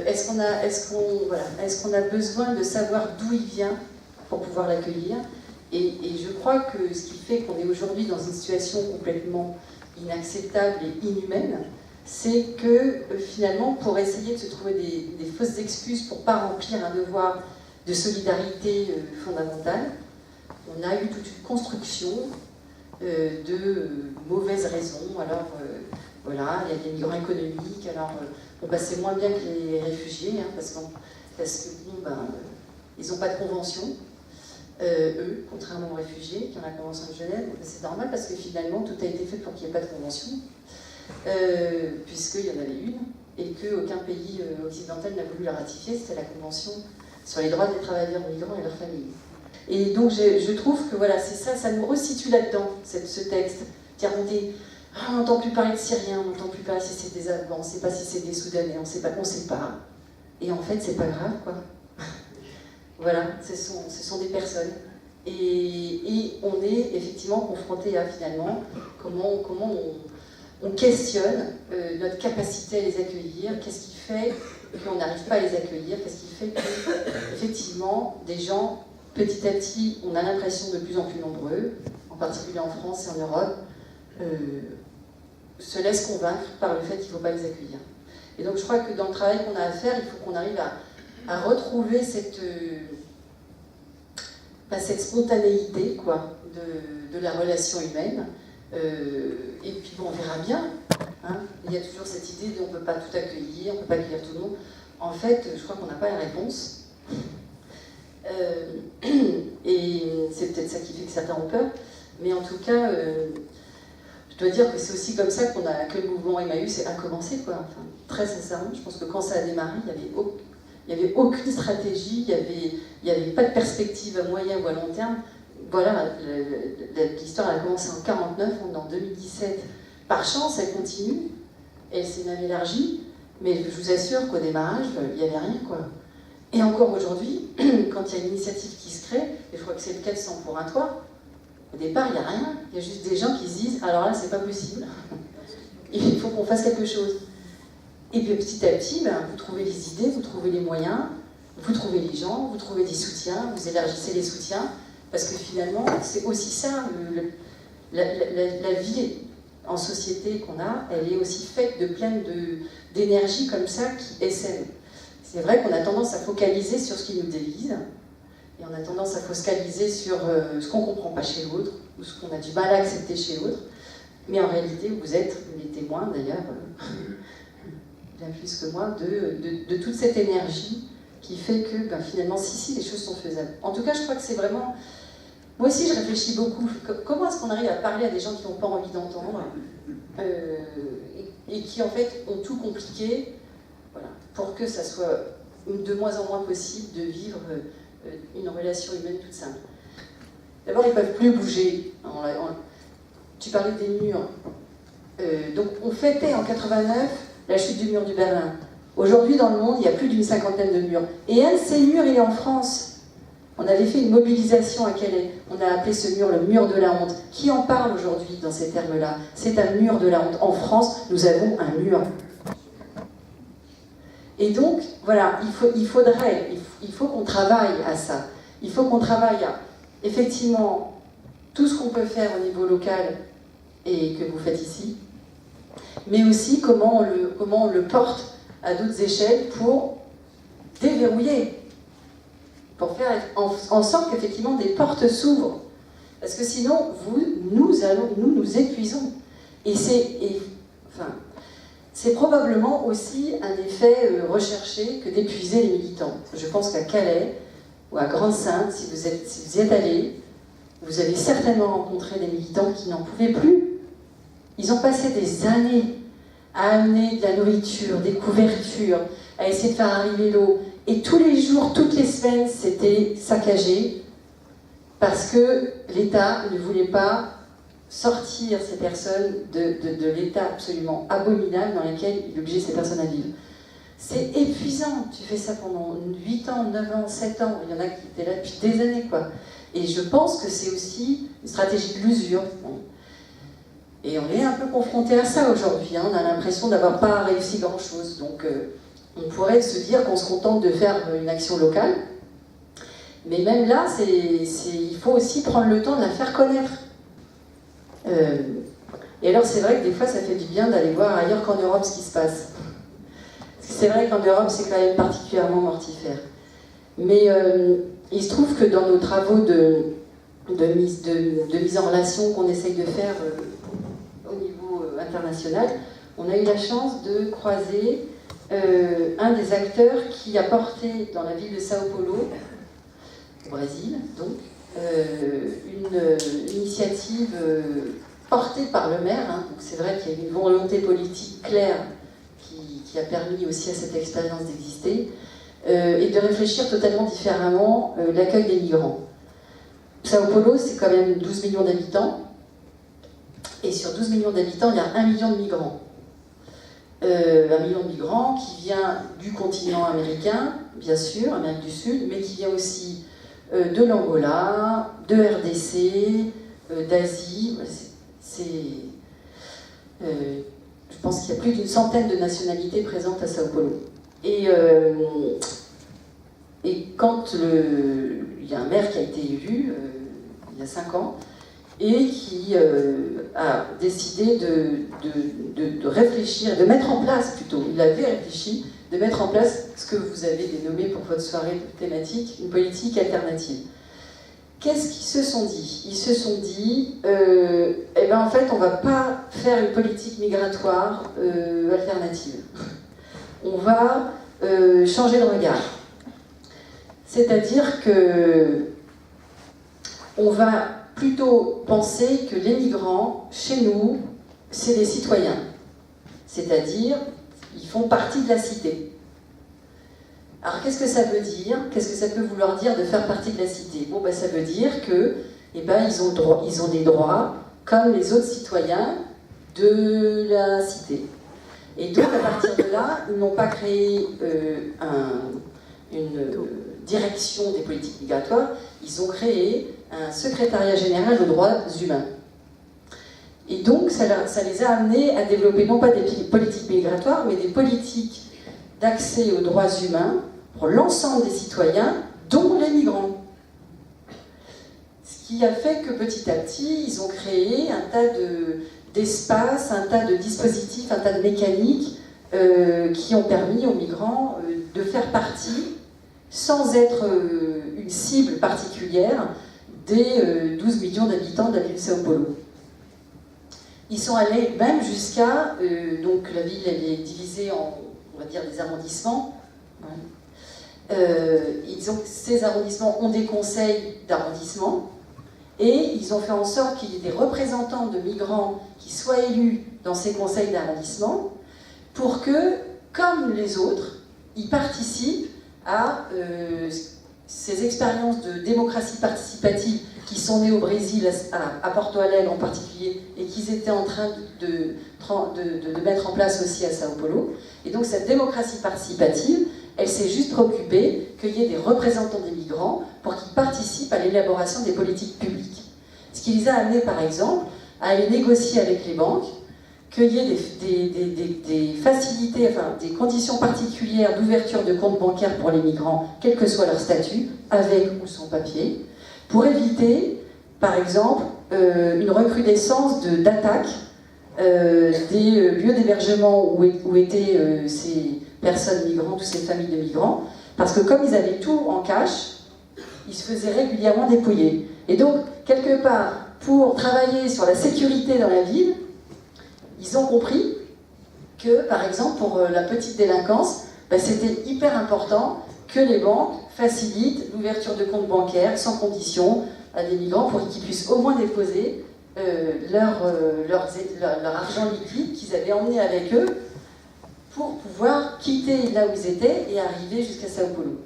Est-ce qu'on a besoin de savoir d'où il vient pour pouvoir l'accueillir? Et je crois que ce qui fait qu'on est aujourd'hui dans une situation complètement inacceptable et inhumaine, c'est que finalement, pour essayer de se trouver des fausses excuses pour ne pas remplir un devoir de solidarité fondamentale, on a eu toute une construction de mauvaises raisons. Alors voilà, il y a des migrants économiques, alors bon, bah, c'est moins bien que les réfugiés, hein, parce que bon, bah, ils n'ont pas de convention, eux, contrairement aux réfugiés qui ont la convention de Genève. C'est normal parce que finalement tout a été fait pour qu'il n'y ait pas de convention, puisqu'il y en avait une, et qu'aucun pays occidental n'a voulu la ratifier. C'était la convention sur les droits des travailleurs migrants et leurs familles. Et donc je trouve que voilà, c'est ça, ça nous resitue là-dedans, ce texte. On n'entend plus parler de Syriens, on n'entend plus parler si c'est des Afghans, on ne sait pas si c'est des Soudanais, on ne sait pas. Et en fait, c'est pas grave, quoi. Voilà, ce sont des personnes. Et on est effectivement confronté à, finalement, comment on questionne notre capacité à les accueillir, qu'est-ce qui fait qu'on n'arrive pas à les accueillir, qu'est-ce qui fait que, effectivement, des gens, petit à petit, on a l'impression de plus en plus nombreux, en particulier en France et en Europe, se laissent convaincre par le fait qu'il ne faut pas les accueillir. Et donc je crois que dans le travail qu'on a à faire, il faut qu'on arrive à retrouver cette spontanéité, quoi, de la relation humaine. Et puis bon, on verra bien. Hein. Il y a toujours cette idée de on ne peut pas tout accueillir, on ne peut pas accueillir tout le monde. En fait, je crois qu'on n'a pas la réponse. Et c'est peut-être ça qui fait que certains ont peur. Mais en tout cas, je dois dire que c'est aussi comme ça que le mouvement Emmaüs a commencé, quoi. Enfin, très sincèrement, je pense que quand ça a démarré, il n'y avait aucune stratégie, il n'y avait pas de perspective à moyen ou à long terme. Voilà, l'histoire a commencé en 1949, on est en 2017. Par chance, elle continue, elle s'est même élargie, mais je vous assure qu'au démarrage, il n'y avait rien, quoi. Et encore aujourd'hui, quand il y a une initiative qui se crée, et je crois que c'est le cas de Sans pour un toit, au départ, il n'y a rien, il y a juste des gens qui se disent « alors là, c'est pas possible, il faut qu'on fasse quelque chose ». Et puis petit à petit, vous trouvez les idées, vous trouvez les moyens, vous trouvez les gens, vous trouvez des soutiens, vous élargissez les soutiens, parce que finalement, c'est aussi ça, la vie en société qu'on a, elle est aussi faite de pleine d'énergie comme ça qui essaime. C'est vrai qu'on a tendance à focaliser sur ce qui nous divise, et on a tendance à focaliser sur ce qu'on ne comprend pas chez l'autre, ou ce qu'on a du mal à accepter chez l'autre, mais en réalité, vous êtes les témoins d'ailleurs, bien plus que moi, de toute cette énergie qui fait que finalement, si, les choses sont faisables. En tout cas, je crois que c'est vraiment... Moi aussi, je réfléchis beaucoup. Comment est-ce qu'on arrive à parler à des gens qui n'ont pas envie d'entendre et qui, en fait, ont tout compliqué, voilà, pour que ça soit de moins en moins possible de vivre une relation humaine toute simple. D'abord, ils ne peuvent plus bouger. Tu parlais des murs. Donc, on fêtait en 89 la chute du mur du Berlin. Aujourd'hui, dans le monde, il y a plus d'une cinquantaine de murs. Et un de ces murs, il est en France. On avait fait une mobilisation à Calais. On a appelé ce mur le mur de la honte. Qui en parle aujourd'hui dans ces termes-là? C'est un mur de la honte. En France, nous avons un mur. Et donc, voilà, il faut qu'on travaille à ça. Il faut qu'on travaille à, effectivement, tout ce qu'on peut faire au niveau local et que vous faites ici, mais aussi comment on le porte à d'autres échelles pour déverrouiller, pour faire en sorte qu'effectivement des portes s'ouvrent. Parce que sinon, nous épuisons. Et c'est probablement aussi un effet recherché que d'épuiser les militants. Je pense qu'à Calais ou à Grande-Synthe, si vous y êtes allés, vous avez certainement rencontré des militants qui n'en pouvaient plus. Ils ont passé des années à amener de la nourriture, des couvertures, à essayer de faire arriver l'eau. Et tous les jours, toutes les semaines, c'était saccagé parce que l'État ne voulait pas sortir ces personnes de l'état absolument abominable dans lequel il obligeait ces personnes à vivre. C'est épuisant, tu fais ça pendant 8 ans, 9 ans, 7 ans, il y en a qui étaient là depuis des années, quoi. Et je pense que c'est aussi une stratégie de l'usure. Et on est un peu confronté à ça aujourd'hui, hein. On a l'impression d'avoir pas réussi grand-chose. Donc On pourrait se dire qu'on se contente de faire une action locale, mais même là, il faut aussi prendre le temps de la faire connaître. Et alors c'est vrai que des fois ça fait du bien d'aller voir ailleurs qu'en Europe ce qui se passe. Parce que c'est vrai qu'en Europe c'est quand même particulièrement mortifère. Mais il se trouve que dans nos travaux de mise en relation qu'on essaye de faire au niveau international, on a eu la chance de croiser un des acteurs qui a porté dans la ville de Sao Paulo, au Brésil, donc, une initiative portée par le maire. Hein. Donc c'est vrai qu'il y a une volonté politique claire qui a permis aussi à cette expérience d'exister, et de réfléchir totalement différemment l'accueil des migrants. Sao Paulo, c'est quand même 12 millions d'habitants, et sur 12 millions d'habitants, il y a 1 million de migrants. 1 million de migrants qui vient du continent américain, bien sûr, Amérique du Sud, mais qui vient aussi de l'Angola, de RDC, d'Asie. Je pense qu'il y a plus d'une centaine de nationalités présentes à Sao Paulo. Et quand il y a un maire qui a été élu il y a 5 ans, et qui a décidé de réfléchir, de mettre en place plutôt, il avait réfléchi, de mettre en place ce que vous avez dénommé pour votre soirée thématique, une politique alternative. Qu'est-ce qu'ils se sont dit? Ils se sont dit, eh ben en fait, on ne va pas faire une politique migratoire alternative. On va changer de regard. C'est-à-dire que on va plutôt penser que les migrants, chez nous, c'est des citoyens. C'est-à-dire, ils font partie de la cité. Alors, qu'est-ce que ça veut dire? Qu'est-ce que ça peut vouloir dire de faire partie de la cité? Bon, ben, ça veut dire que, eh ben, ils ont des droits comme les autres citoyens de la cité. Et donc, à partir de là, ils n'ont pas créé une direction des politiques migratoires, ils ont créé un secrétariat général aux droits humains. Et donc, ça les a amenés à développer non pas des politiques migratoires, mais des politiques d'accès aux droits humains pour l'ensemble des citoyens, dont les migrants. Ce qui a fait que petit à petit, ils ont créé un tas d'espaces, un tas de dispositifs, un tas de mécaniques qui ont permis aux migrants de faire partie, sans être une cible particulière, des 12 millions d'habitants de la ville de Sao Paulo. Ils sont allés même jusqu'à... donc la ville, elle est divisée en, on va dire, des arrondissements. Ces arrondissements ont des conseils d'arrondissement, et ils ont fait en sorte qu'il y ait des représentants de migrants qui soient élus dans ces conseils d'arrondissement, pour que, comme les autres, ils participent à ces expériences de démocratie participative qui sont nées au Brésil, à Porto Alegre en particulier, et qu'ils étaient en train de mettre en place aussi à Sao Paulo. Et donc cette démocratie participative, elle s'est juste préoccupée qu'il y ait des représentants des migrants pour qu'ils participent à l'élaboration des politiques publiques. Ce qui les a amenés, par exemple, à aller négocier avec les banques qu'il y ait des facilités, enfin des conditions particulières d'ouverture de comptes bancaires pour les migrants, quel que soit leur statut, avec ou sans papier, pour éviter, par exemple, une recrudescence d'attaques des lieux d'hébergement où étaient ces personnes migrantes ou ces familles de migrants, parce que comme ils avaient tout en cash, ils se faisaient régulièrement dépouiller. Et donc, quelque part, pour travailler sur la sécurité dans la ville, ils ont compris que, par exemple, pour la petite délinquance, c'était hyper important que les banques facilitent l'ouverture de comptes bancaires sans condition à des migrants pour qu'ils puissent au moins déposer leur argent liquide qu'ils avaient emmené avec eux pour pouvoir quitter là où ils étaient et arriver jusqu'à Sao Paulo.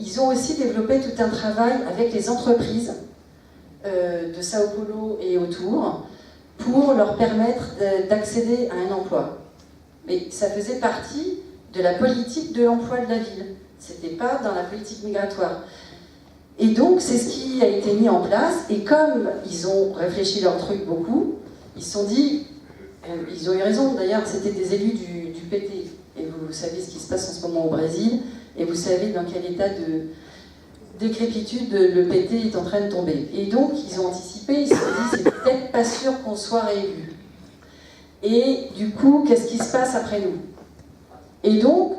Ils ont aussi développé tout un travail avec les entreprises de Sao Paulo et autour pour leur permettre d'accéder à un emploi. Mais ça faisait partie de la politique de l'emploi de la ville. C'était pas dans la politique migratoire. Et donc, c'est ce qui a été mis en place. Et comme ils ont réfléchi leur truc beaucoup, ils se sont dit, ils ont eu raison, d'ailleurs, c'était des élus du PT. Et vous vous savez ce qui se passe en ce moment au Brésil, et vous savez dans quel état de décrépitude le PT est en train de tomber. Et donc, ils ont anticipé, ils se sont dit, c'est peut-être pas sûr qu'on soit réélu. Et du coup, qu'est-ce qui se passe après nous? Et donc,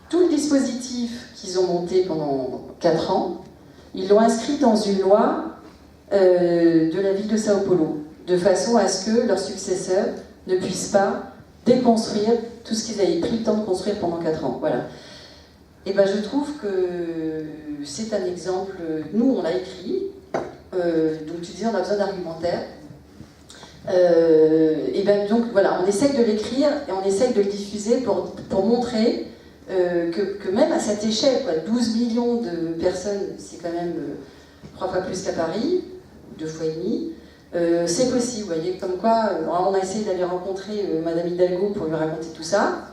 tout le dispositif qu'ils ont monté pendant 4 ans, ils l'ont inscrit dans une loi de la ville de Sao Paulo, de façon à ce que leurs successeurs ne puissent pas déconstruire tout ce qu'ils avaient pris le temps de construire pendant 4 ans. Voilà. Et ben je trouve que c'est un exemple, nous on l'a écrit, donc tu disais on a besoin d'argumentaire, et ben donc voilà, on essaye de l'écrire et on essaye de le diffuser pour montrer que même à cette échelle, quoi, 12 millions de personnes, c'est quand même 3 fois plus qu'à Paris, 2 fois et demi, c'est possible, vous voyez, comme quoi, on a essayé d'aller rencontrer Madame Hidalgo pour lui raconter tout ça.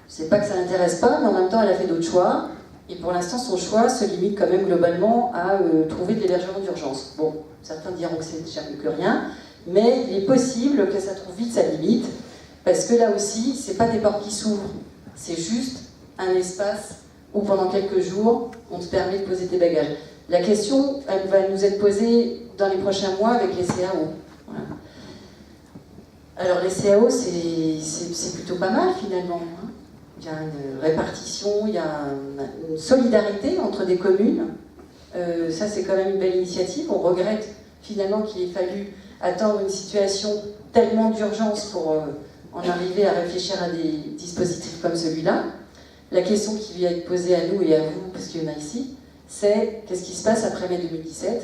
C'est pas que ça l'intéresse pas, mais en même temps elle a fait d'autres choix, et pour l'instant son choix se limite quand même globalement à trouver de l'hébergement d'urgence. Bon, certains diront que c'est déjà mieux que rien, mais il est possible que ça trouve vite sa limite, parce que là aussi, c'est pas des portes qui s'ouvrent, c'est juste un espace où pendant quelques jours, on te permet de poser tes bagages. La question, elle va nous être posée dans les prochains mois avec les CAO. Voilà. Alors les CAO, c'est plutôt pas mal finalement. Hein. Il y a une répartition, il y a une solidarité entre des communes. Ça, c'est quand même une belle initiative. On regrette finalement qu'il ait fallu attendre une situation tellement d'urgence pour en arriver à réfléchir à des dispositifs comme celui-là. La question qui vient être posée à nous et à vous, parce qu'il y en a ici, c'est qu'est-ce qui se passe après mai 2017 ?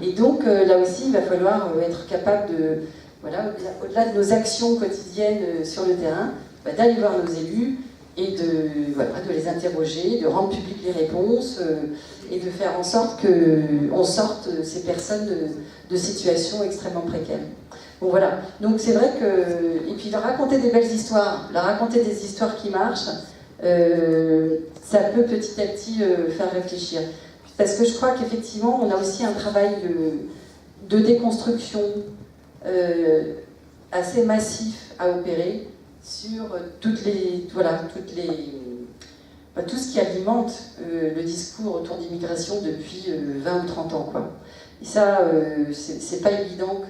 Et donc, là aussi, il va falloir être capable de, voilà, au-delà de nos actions quotidiennes sur le terrain, d'aller voir nos élus et de les interroger, de rendre publiques les réponses et de faire en sorte qu'on sorte ces personnes de situations extrêmement précaires. Bon voilà, donc c'est vrai que... Et puis leur raconter des belles histoires, leur raconter des histoires qui marchent, ça peut petit à petit faire réfléchir. Parce que je crois qu'effectivement, on a aussi un travail de déconstruction assez massif à opérer sur tout ce qui alimente le discours autour d'immigration depuis 20 ou 30 ans, quoi. Et ça, c'est pas évident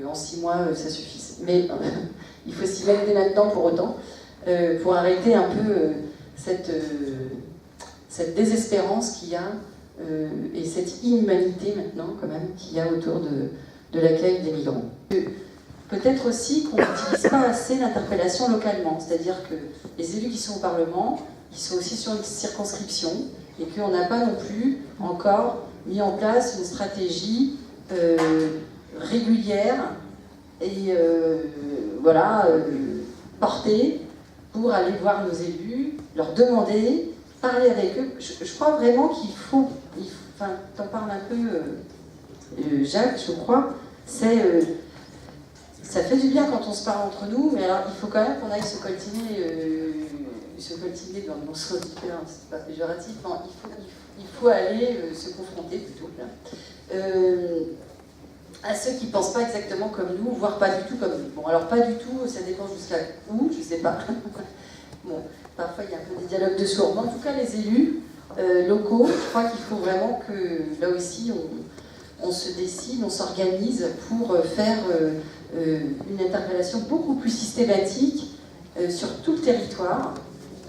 qu'en 6 mois, ça suffise. Mais il faut s'y mettre dès maintenant pour autant, pour arrêter un peu cette désespérance qu'il y a et cette inhumanité maintenant, quand même, qu'il y a autour de l'accueil des migrants. Peut-être aussi qu'on n'utilise pas assez l'interpellation localement, c'est-à-dire que les élus qui sont au Parlement, ils sont aussi sur une circonscription et qu'on n'a pas non plus encore mis en place une stratégie régulière et portée pour aller voir nos élus, leur demander, parler avec eux. Je crois vraiment qu'il faut t'en parles un peu, Jacques, je crois, ça fait du bien quand on se parle entre nous, mais alors il faut quand même qu'on aille se coltiner dans ce terrain, c'est pas péjoratif, non, il faut aller se confronter plutôt là, à ceux qui ne pensent pas exactement comme nous, voire pas du tout comme nous. Bon, alors pas du tout, ça dépend jusqu'à où, je sais pas. Bon, parfois il y a un peu des dialogues de sourds, mais en tout cas les élus locaux, je crois qu'il faut vraiment que là aussi on se décide, on s'organise pour faire une interpellation beaucoup plus systématique sur tout le territoire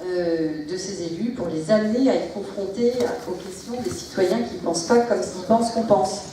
de ces élus pour les amener à être confrontés aux questions des citoyens qui ne pensent pas comme ils pensent qu'on pense.